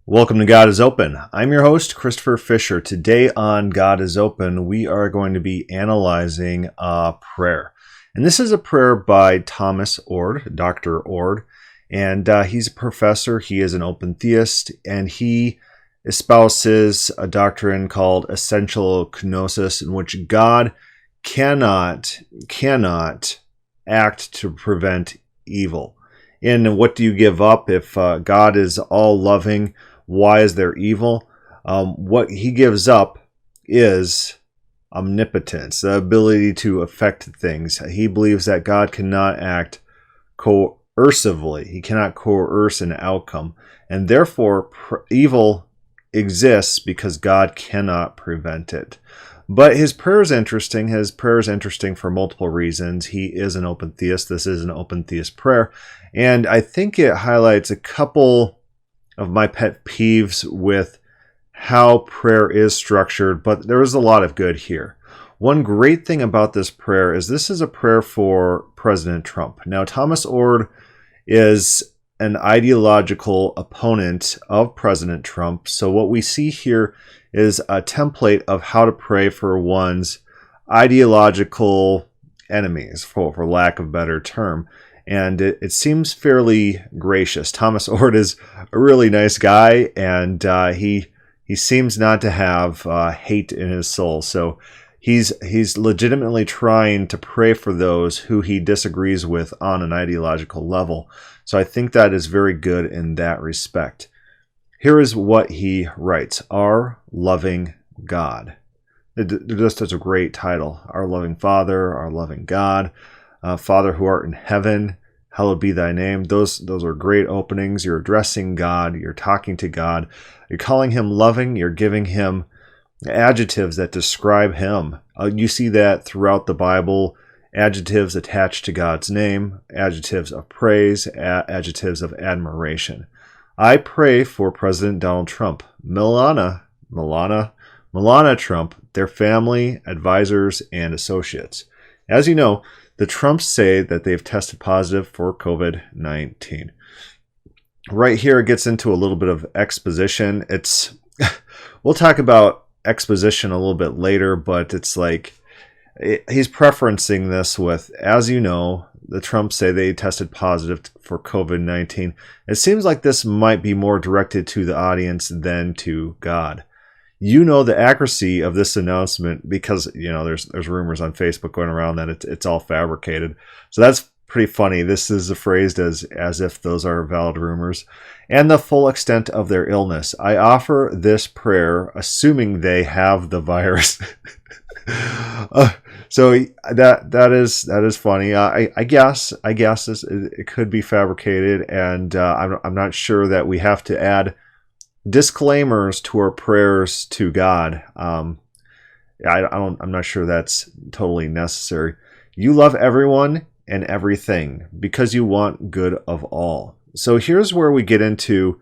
Welcome to God is Open. I'm your host, Christopher Fisher. Today on God is Open, we are going to be analyzing a prayer. And this is a prayer by Thomas Oord, Dr. Oord. And he's a professor, he is an open theist, and he espouses a doctrine called essential kenosis, in which God cannot act to prevent evil. And what do you give up if God is all loving? Why is there evil? What he gives up is omnipotence, the ability to affect things. He believes that God cannot act coercively. He cannot coerce an outcome. And therefore, evil exists because God cannot prevent it. But his prayer is interesting. His prayer is interesting for multiple reasons. He is an open theist. This is an open theist prayer. And I think it highlights a couple of my pet peeves with how prayer is structured, but there is a lot of good here. One great thing about this prayer is this is a prayer for President Trump. Now, Thomas Oord is an ideological opponent of President Trump, so what we see here is a template of how to pray for one's ideological enemies, for lack of a better term. And it seems fairly gracious. Thomas Oord is a really nice guy, and he seems not to have hate in his soul. So he's legitimately trying to pray for those who he disagrees with on an ideological level. So I think that is very good in that respect. Here is what he writes: Our loving God. It just is a great title. Our loving Father, our loving God. Father who art in heaven, hallowed be thy name. Those are great openings. You're addressing God. You're talking to God. You're calling him loving. You're giving him adjectives that describe him. You see that throughout the Bible. Adjectives attached to God's name. Adjectives of praise. Adjectives of admiration. I pray for President Donald Trump, Melania Trump, their family, advisors, and associates. As you know, the Trumps say that they've tested positive for COVID-19. Right here, it gets into a little bit of exposition. We'll talk about exposition a little bit later, but it's like he's preferencing this with, as you know, the Trumps say they tested positive for COVID-19. It seems like this might be more directed to the audience than to God. You know the accuracy of this announcement because, you know, there's rumors on Facebook going around that it's all fabricated. So that's pretty funny. This is phrased as if those are valid rumors. And the full extent of their illness. I offer this prayer assuming they have the virus. So that is funny. I guess it could be fabricated, and I'm not sure that we have to add disclaimers to our prayers to God. I'm not sure that's totally necessary. You love everyone and everything because you want good of all. So here's where we get into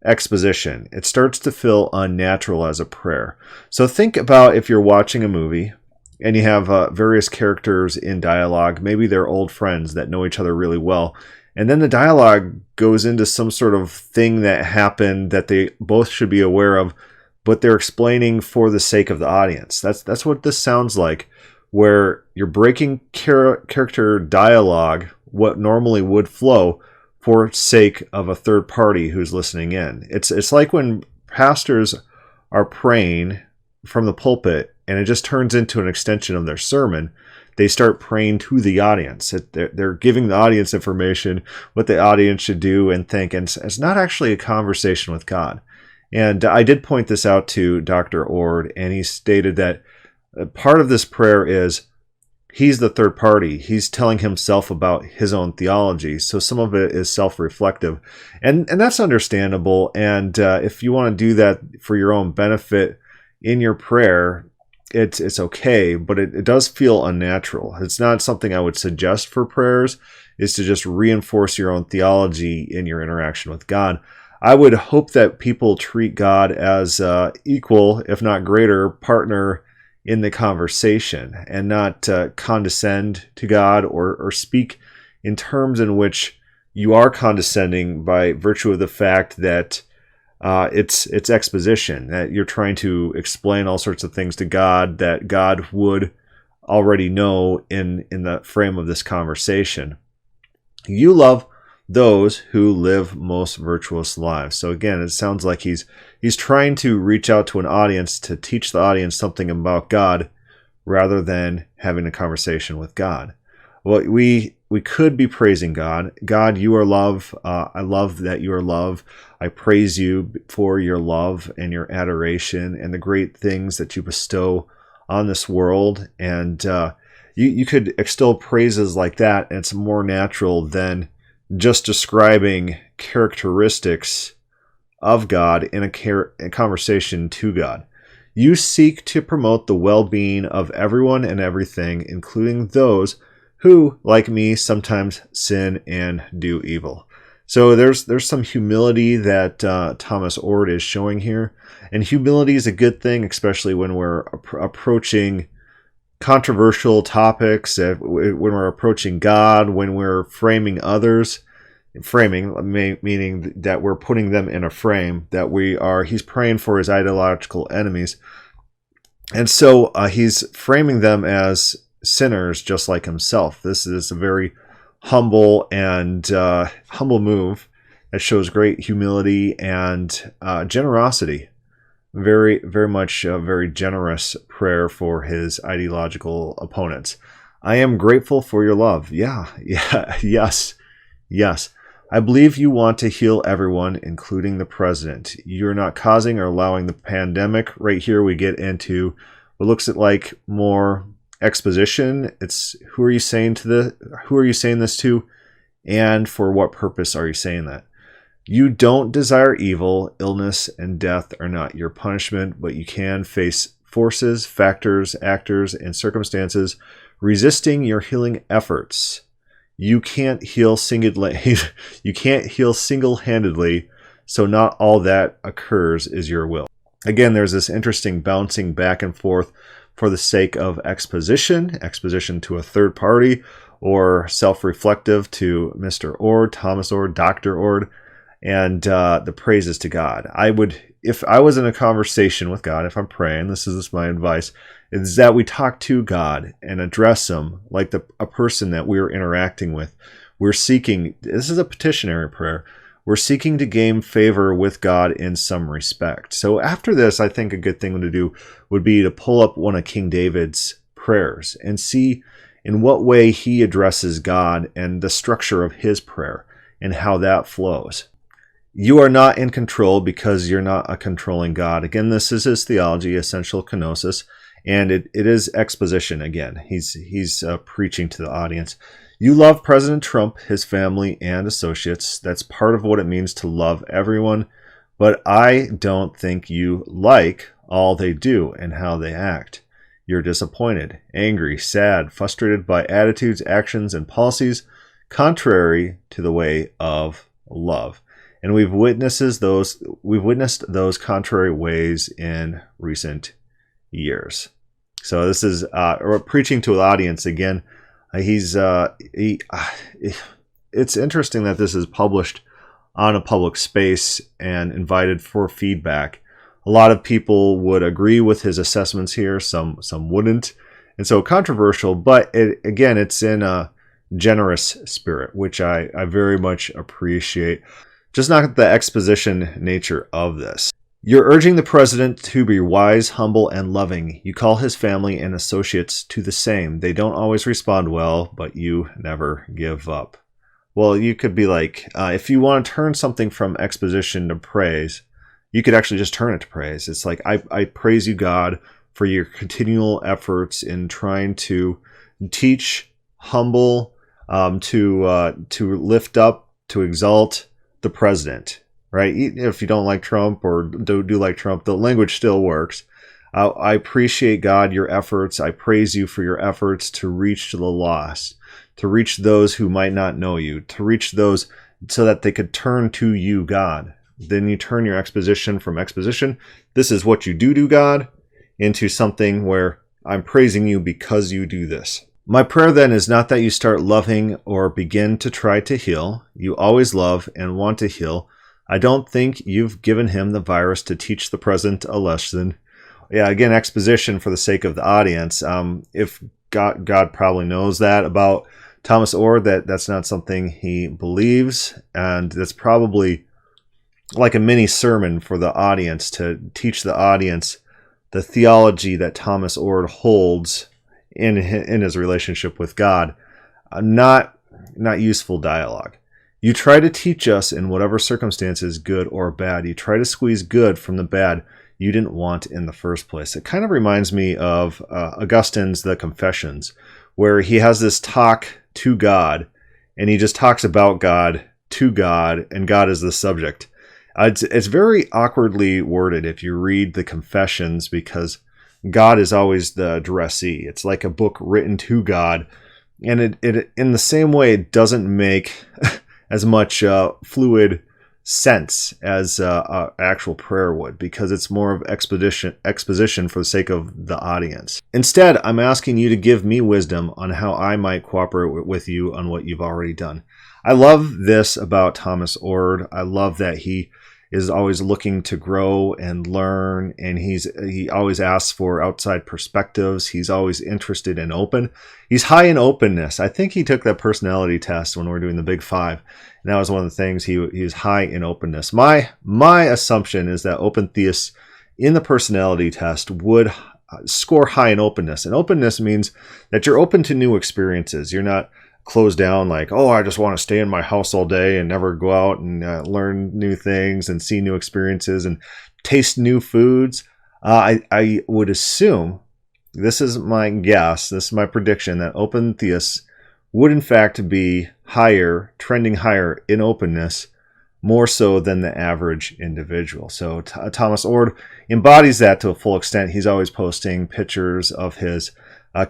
exposition. It starts to feel unnatural as a prayer. So think about if you're watching a movie and you have various characters in dialogue. Maybe they're old friends that know each other really well. And then the dialogue goes into some sort of thing that happened that they both should be aware of, but they're explaining for the sake of the audience. That's what this sounds like, where you're breaking character dialogue, what normally would flow, for sake of a third party who's listening in. It's like when pastors are praying from the pulpit and it just turns into an extension of their sermon. They start praying to the audience. They're giving the audience information, what the audience should do and think. And it's not actually a conversation with God. And I did point this out to Dr. Oord, and he stated that part of this prayer is he's the third party. He's telling himself about his own theology. So some of it is self-reflective. And that's understandable. And if you want to do that for your own benefit in your prayer, it's okay, but it does feel unnatural. It's not something I would suggest for prayers, is to just reinforce your own theology in your interaction with God. I would hope that people treat God as equal, if not greater, partner in the conversation and not condescend to God or speak in terms in which you are condescending by virtue of the fact that It's exposition, that you're trying to explain all sorts of things to God that God would already know in the frame of this conversation. You love those who live most virtuous lives. So again, it sounds like he's trying to reach out to an audience to teach the audience something about God rather than having a conversation with God. Well, we could be praising God. God, you are love. I love that you are love. I praise you for your love and your adoration and the great things that you bestow on this world. And you could extol praises like that, and it's more natural than just describing characteristics of God in a conversation to God. You seek to promote the well-being of everyone and everything, including those who, like me, sometimes sin and do evil. So there's some humility that Thomas Ord is showing here. And humility is a good thing, especially when we're approaching controversial topics, when we're approaching God, when we're framing others. Framing, meaning that we're putting them in a frame, he's praying for his ideological enemies. And so he's framing them as sinners just like himself. This is a very humble move that shows great humility and generosity. Very, very much a very generous prayer for his ideological opponents. I am grateful for your love. Yes. I believe you want to heal everyone, including the president. You're not causing or allowing the pandemic. Right here we get into what looks like more exposition. It's who are you saying this to, and for what purpose are you saying that? You don't desire evil. Illness and death are not your punishment, but you can face forces, factors, actors, and circumstances resisting your healing efforts. You can't heal single-handedly, so not all that occurs is your will. Again, there's this interesting bouncing back and forth for the sake of exposition to a third party, or self-reflective to Mr. Ord, Thomas Ord, Dr. Ord, and the praises to God. If I was in a conversation with God, if I'm praying, this is my advice, is that we talk to God and address him like a person that we're interacting with. This is a petitionary prayer. We're seeking to gain favor with God in some respect. So after this, I think a good thing to do would be to pull up one of King David's prayers and see in what way he addresses God and the structure of his prayer and how that flows. You are not in control because you're not a controlling God. Again, this is his theology, essential kenosis. And it is exposition again. He's preaching to the audience. You love President Trump, his family, and associates. That's part of what it means to love everyone. But I don't think you like all they do and how they act. You're disappointed, angry, sad, frustrated by attitudes, actions, and policies contrary to the way of love. And we've witnessed those contrary ways in recent years. So this is preaching to an audience again. It's interesting that this is published on a public space and invited for feedback. A lot of people would agree with his assessments here. Some wouldn't, and so controversial. But it's in a generous spirit, which I very much appreciate. Just not the exposition nature of this. You're urging the president to be wise, humble, and loving. You call his family and associates to the same. They don't always respond well, but you never give up. Well, you could be like, if you want to turn something from exposition to praise, you could actually just turn it to praise. It's like, I praise you, God, for your continual efforts in trying to teach, humble, to lift up, to exalt the president. Right? If you don't like Trump or do like Trump, the language still works. I appreciate, God, your efforts. I praise you for your efforts to reach to the lost, to reach those who might not know you, to reach those so that they could turn to you, God. Then you turn your exposition from exposition, this is what you do, God, into something where I'm praising you because you do this. My prayer then is not that you start loving or begin to try to heal. You always love and want to heal, I don't think you've given him the virus to teach the present a lesson. Yeah, again, exposition for the sake of the audience. If God probably knows that about Thomas Ord, that's not something he believes, and that's probably like a mini sermon for the audience to teach the audience the theology that Thomas Ord holds in his relationship with God. Not useful dialogue. You try to teach us in whatever circumstances, good or bad. You try to squeeze good from the bad you didn't want in the first place. It kind of reminds me of Augustine's The Confessions, where he has this talk to God, and he just talks about God to God, and God is the subject. It's very awkwardly worded if you read the Confessions, because God is always the addressee. It's like a book written to God, and it in the same way, it doesn't make as much fluid sense as actual prayer would, because it's more of exposition for the sake of the audience. Instead, I'm asking you to give me wisdom on how I might cooperate with you on what you've already done. I love this about Thomas Ord. I love that he is always looking to grow and learn, and he always asks for outside perspectives. He's always interested and open. He's high in openness. I think he took that personality test when we were doing the Big Five, and that was one of the things. He was high in openness. My assumption is that open theists in the personality test would score high in openness, and openness means that you're open to new experiences. You're not closed down like, oh, I just want to stay in my house all day and never go out and learn new things and see new experiences and taste new foods. I would assume, this is my guess, this is my prediction, that open theists would in fact be trending higher in openness, more so than the average individual. So Thomas Ord embodies that to a full extent. He's always posting pictures of his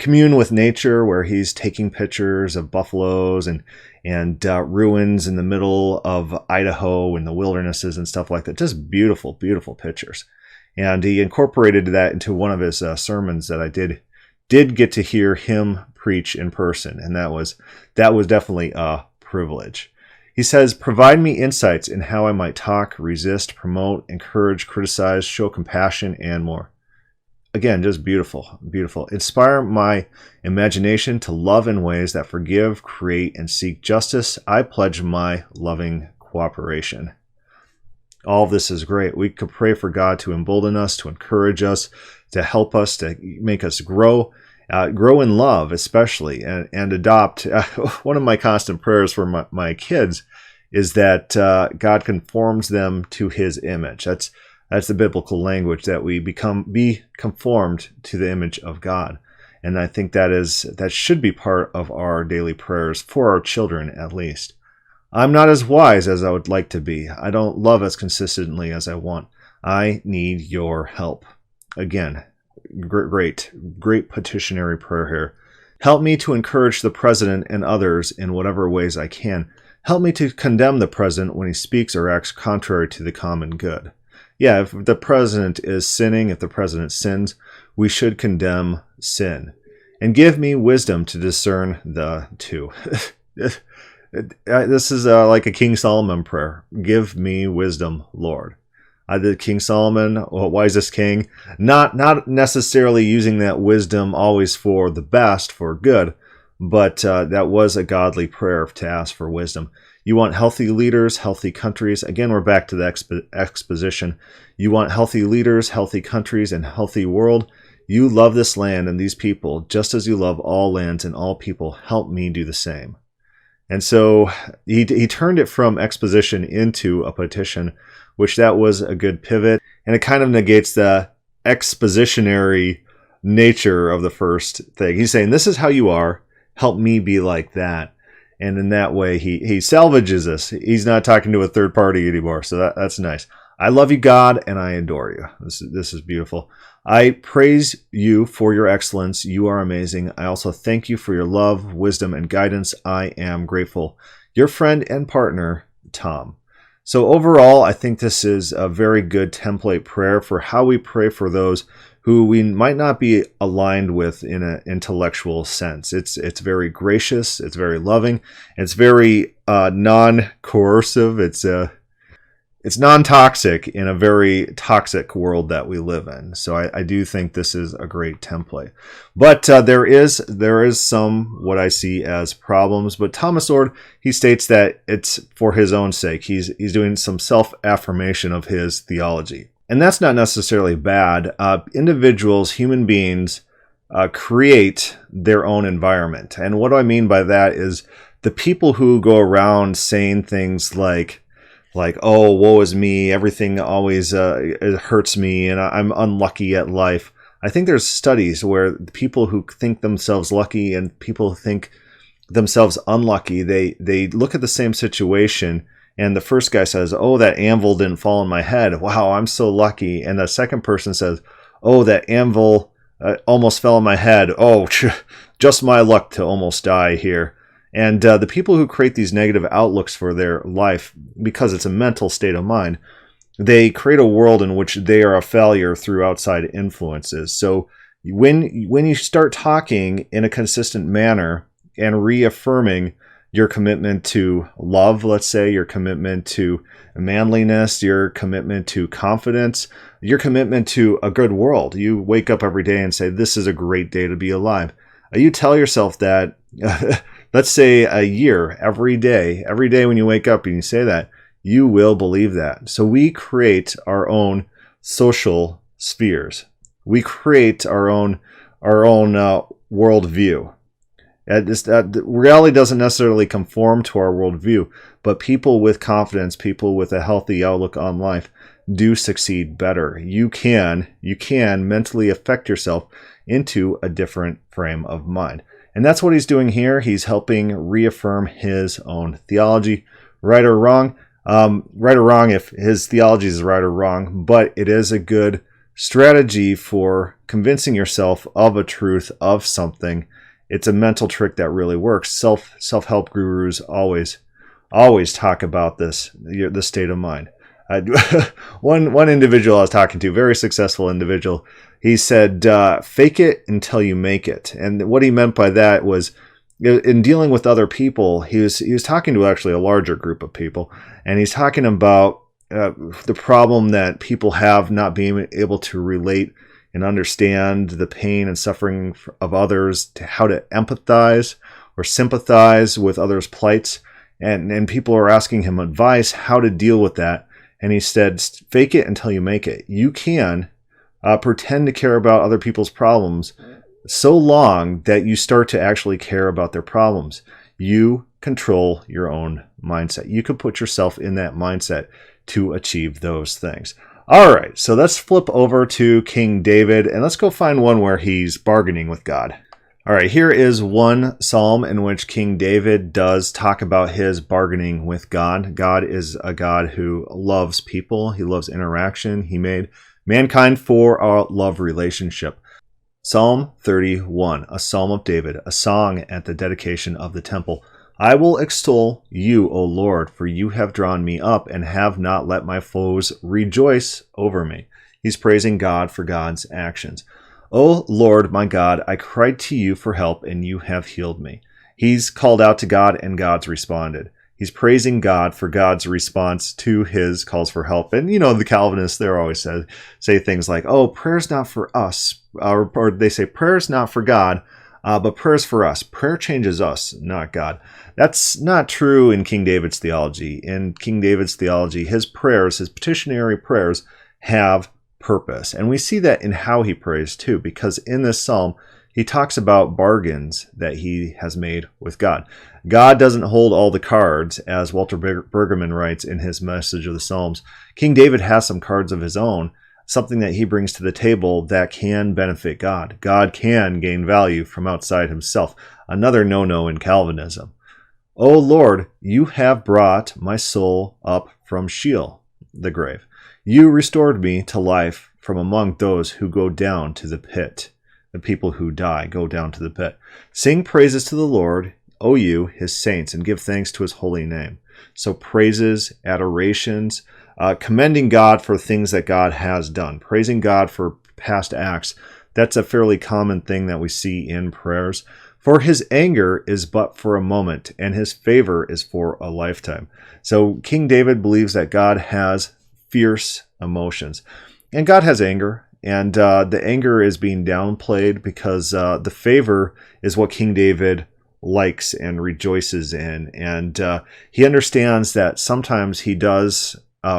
commune with nature, where he's taking pictures of buffaloes and ruins in the middle of Idaho and the wildernesses and stuff like that. Just beautiful, beautiful pictures. And he incorporated that into one of his sermons that I did get to hear him preach in person, and that was definitely a privilege. He says, provide me insights in how I might talk, resist, promote, encourage, criticize, show compassion, and more. Again, just beautiful, beautiful. Inspire my imagination to love in ways that forgive, create, and seek justice. I pledge my loving cooperation. All of this is great. We could pray for God to embolden us, to encourage us, to help us, to make us grow in love, especially, and adopt. One of my constant prayers for my kids is that God conforms them to His image. That's the biblical language, that we be conformed to the image of God. And I think that should be part of our daily prayers for our children, at least. I'm not as wise as I would like to be. I don't love as consistently as I want. I need your help. Again, great petitionary prayer here. Help me to encourage the president and others in whatever ways I can. Help me to condemn the president when he speaks or acts contrary to the common good. Yeah, if the president is sinning, if the president sins, we should condemn sin. And give me wisdom to discern the two. This is like a King Solomon prayer. Give me wisdom, Lord. The King Solomon, wisest king, not necessarily using that wisdom always for the best, for good, but that was a godly prayer to ask for wisdom. You want healthy leaders, healthy countries. Again, we're back to the exposition. You want healthy leaders, healthy countries, and healthy world. You love this land and these people, just as you love all lands and all people. Help me do the same. And so he turned it from exposition into a petition, which that was a good pivot. And it kind of negates the expositionary nature of the first thing. He's saying, this is how you are. Help me be like that. And in that way, he salvages us. He's not talking to a third party anymore. So that's nice. I love you, God, and I adore you. This is beautiful. I praise you for your excellence. You are amazing. I also thank you for your love, wisdom, and guidance. I am grateful. Your friend and partner, Tom. So overall, I think this is a very good template prayer for how we pray for those who we might not be aligned with in an intellectual sense. It's very gracious, it's very loving, it's very non-coercive, it's non-toxic in a very toxic world that we live in. So I do think this is a great template. But there is some what I see as problems. But Thomas Ord, he states that it's for his own sake. He's doing some self-affirmation of his theology. And that's not necessarily bad. Individuals, human beings, create their own environment. And what do I mean by that is the people who go around saying things like, oh, woe is me, everything always it hurts me, and I'm unlucky at life. I think there's studies where people who think themselves lucky and people who think themselves unlucky, they look at the same situation, and the first guy says, oh, that anvil didn't fall on my head. Wow, I'm so lucky. And the second person says, oh, that anvil almost fell on my head. Oh, just my luck to almost die here. And the people who create these negative outlooks for their life, because it's a mental state of mind, they create a world in which they are a failure through outside influences. So when you start talking in a consistent manner and reaffirming your commitment to love, let's say, your commitment to manliness, your commitment to confidence, your commitment to a good world. You wake up every day and say, this is a great day to be alive. You tell yourself that, let's say a year, every day when you wake up and you say that, you will believe that. So we create our own social spheres. We create our own worldview. Reality doesn't necessarily conform to our worldview, but people with confidence, people with a healthy outlook on life do succeed better. You can mentally affect yourself into a different frame of mind. And that's what he's doing here. He's helping reaffirm his own theology, right or wrong. Right or wrong if his theology is right or wrong, but it is a good strategy for convincing yourself of a truth, of something. It's a mental trick that really works. Self-help gurus always talk about this state of mind. One individual I was talking to, very successful individual, he said, fake it until you make it. And what he meant by that was, in dealing with other people, he was talking to actually a larger group of people, and he's talking about the problem that people have not being able to relate and understand the pain and suffering of others, to how to empathize or sympathize with others' plights. And people are asking him advice how to deal with that. And he said, fake it until you make it. You can pretend to care about other people's problems so long that you start to actually care about their problems. You control your own mindset. You can put yourself in that mindset to achieve those things. All right, so let's flip over to King David, and let's go find one where he's bargaining with God. All right, here is one psalm in which King David does talk about his bargaining with God. God is a God who loves people. He loves interaction. He made mankind for a love relationship. Psalm 31, a psalm of David, a song at the dedication of the temple. I will extol you, O Lord, for you have drawn me up and have not let my foes rejoice over me. He's praising God for God's actions. O Lord, my God, I cried to you for help and you have healed me. He's called out to God and God's responded. He's praising God for God's response to his calls for help. And, the Calvinists, they're always say things like, oh, prayer's not for us. Or they say prayer's not for God, but prayer's for us. Prayer changes us, not God. That's not true in King David's theology. In King David's theology, his prayers, his petitionary prayers, have purpose. And we see that in how he prays too, because in this psalm, he talks about bargains that he has made with God. God doesn't hold all the cards, as Walter Bergerman writes in his Message of the Psalms. King David has some cards of his own, something that he brings to the table that can benefit God. God can gain value from outside himself. Another no-no in Calvinism. O Lord, you have brought my soul up from Sheol, the grave. You restored me to life from among those who go down to the pit. The people who die go down to the pit. Sing praises to the Lord, O you, his saints, and give thanks to his holy name. So praises, adorations, commending God for things that God has done, praising God for past acts. That's a fairly common thing that we see in prayers. For his anger is but for a moment, and his favor is for a lifetime. So King David believes that God has fierce emotions. And God has anger, and the anger is being downplayed because the favor is what King David likes and rejoices in. And he understands that sometimes he does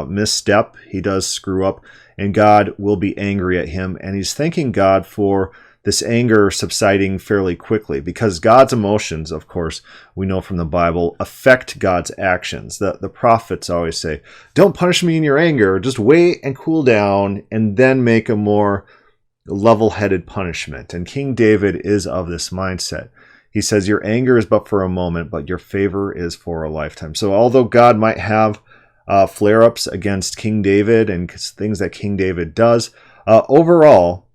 misstep, he does screw up, and God will be angry at him. And he's thanking God for this anger subsiding fairly quickly, because God's emotions, of course, we know from the Bible, affect God's actions. The prophets always say, don't punish me in your anger, just wait and cool down and then make a more level-headed punishment. And King David is of this mindset. He says, your anger is but for a moment, but your favor is for a lifetime. So although God might have flare-ups against King David and things that King David does, overall,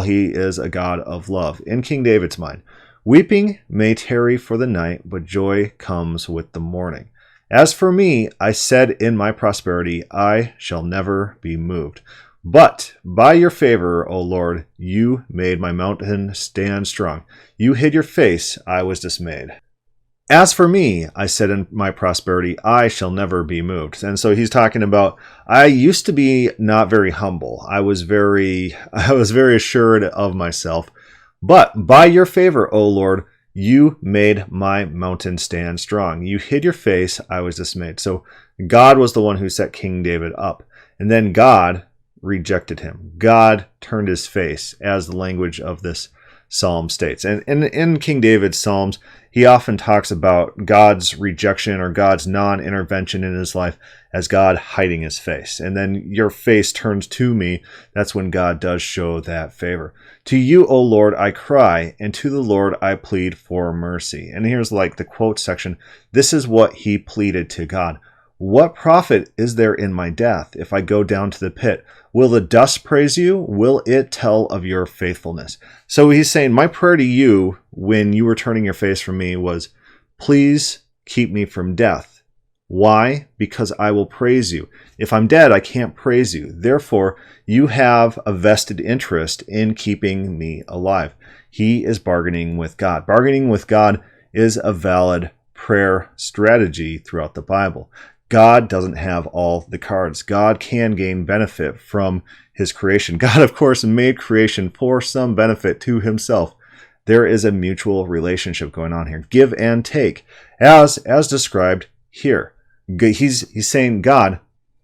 he is a God of love. In King David's mind, weeping may tarry for the night, but joy comes with the morning. As for me, I said in my prosperity, I shall never be moved. But by your favor, O Lord, you made my mountain stand strong. You hid your face, I was dismayed. As for me, I said in my prosperity, I shall never be moved. And so he's talking about, I used to be not very humble. I was very assured of myself. But by your favor, O Lord, you made my mountain stand strong. You hid your face, I was dismayed. So God was the one who set King David up. And then God rejected him. God turned his face, as the language of this psalm states. And in King David's psalms, he often talks about God's rejection or God's non-intervention in his life as God hiding his face. And then your face turns to me. That's when God does show that favor. To you, O Lord, I cry, and to the Lord I plead for mercy. And here's like the quote section. This is what he pleaded to God. What profit is there in my death if I go down to the pit? Will the dust praise you? Will it tell of your faithfulness? So he's saying, my prayer to you when you were turning your face from me was, please keep me from death. Why? Because I will praise you. If I'm dead, I can't praise you. Therefore, you have a vested interest in keeping me alive. He is bargaining with God. Bargaining with God is a valid prayer strategy throughout the Bible. God doesn't have all the cards. God can gain benefit from his creation. God, of course, made creation for some benefit to himself. There is a mutual relationship going on here. Give and take, as described here. He's saying, God,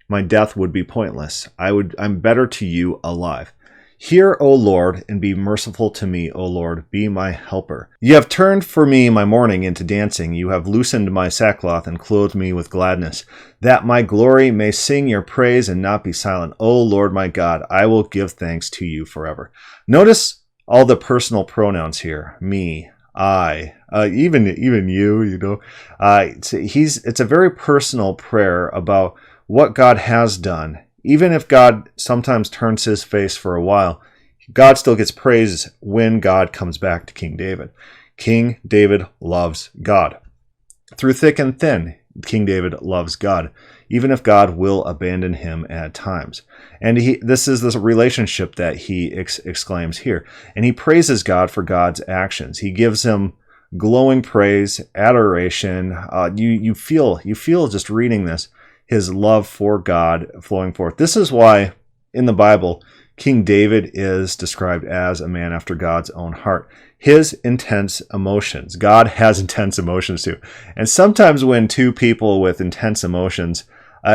my death would be pointless. I'm better to you alive. Hear, O Lord, and be merciful to me, O Lord, be my helper. You have turned for me my mourning into dancing. You have loosened my sackcloth and clothed me with gladness, that my glory may sing your praise and not be silent. O Lord my God, I will give thanks to you forever. Notice all the personal pronouns here. Me, I, even you. It's a very personal prayer about what God has done. Even if God sometimes turns his face for a while, God still gets praise when God comes back to King David. King David loves God. Through thick and thin, King David loves God, even if God will abandon him at times. And this is this relationship that he exclaims here. And he praises God for God's actions. He gives him glowing praise, adoration. You feel just reading this, his love for God flowing forth. This is why in the Bible, King David is described as a man after God's own heart. His intense emotions. God has intense emotions too. And sometimes when two people with intense emotions,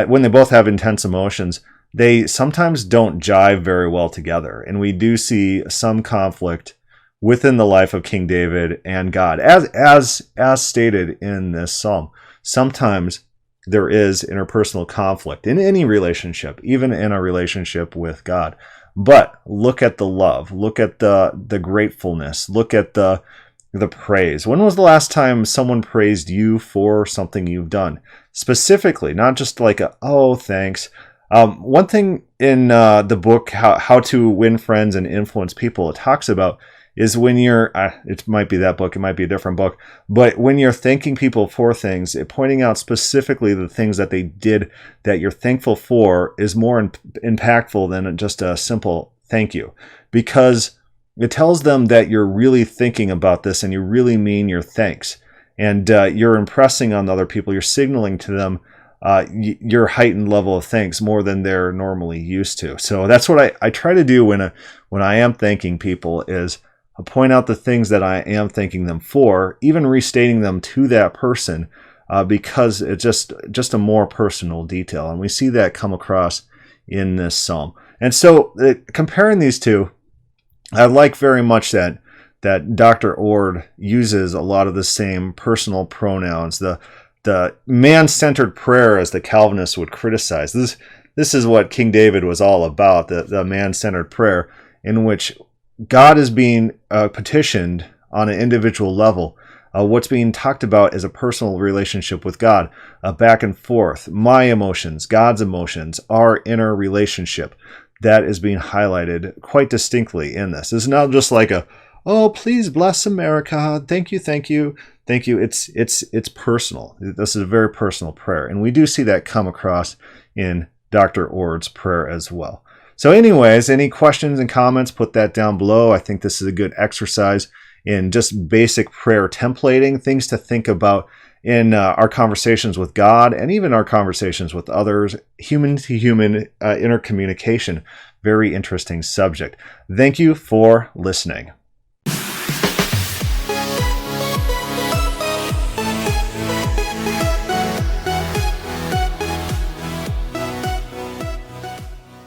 when they both have intense emotions, they sometimes don't jive very well together. And we do see some conflict within the life of King David and God, as stated in this psalm. Sometimes there is interpersonal conflict in any relationship, even in a relationship with God. But look at the love, look at the gratefulness, look at the praise. When was the last time someone praised you for something you've done? Specifically, not just like oh, thanks. One thing in the book, How to Win Friends and Influence People, it talks about is when you're, it might be that book, it might be a different book, but when you're thanking people for things, pointing out specifically the things that they did that you're thankful for is more impactful than just a simple thank you, because it tells them that you're really thinking about this and you really mean your thanks, and you're impressing on other people, you're signaling to them your heightened level of thanks more than they're normally used to. So that's what I try to do when I am thanking people, is point out the things that I am thanking them for, even restating them to that person, because it's just a more personal detail. And we see that come across in this psalm. And so comparing these two, I like very much that Dr. Ord uses a lot of the same personal pronouns, the man-centered prayer, as the Calvinists would criticize. This is what King David was all about, the man-centered prayer, in which God is being petitioned on an individual level. What's being talked about is a personal relationship with God, back and forth. My emotions, God's emotions, our inner relationship. That is being highlighted quite distinctly in this. It's not just like oh, please bless America. Thank you, thank you, thank you. It's personal. This is a very personal prayer. And we do see that come across in Dr. Ord's prayer as well. So anyways, any questions and comments, put that down below. I think this is a good exercise in just basic prayer templating, things to think about in our conversations with God and even our conversations with others, human-to-human intercommunication. Very interesting subject. Thank you for listening.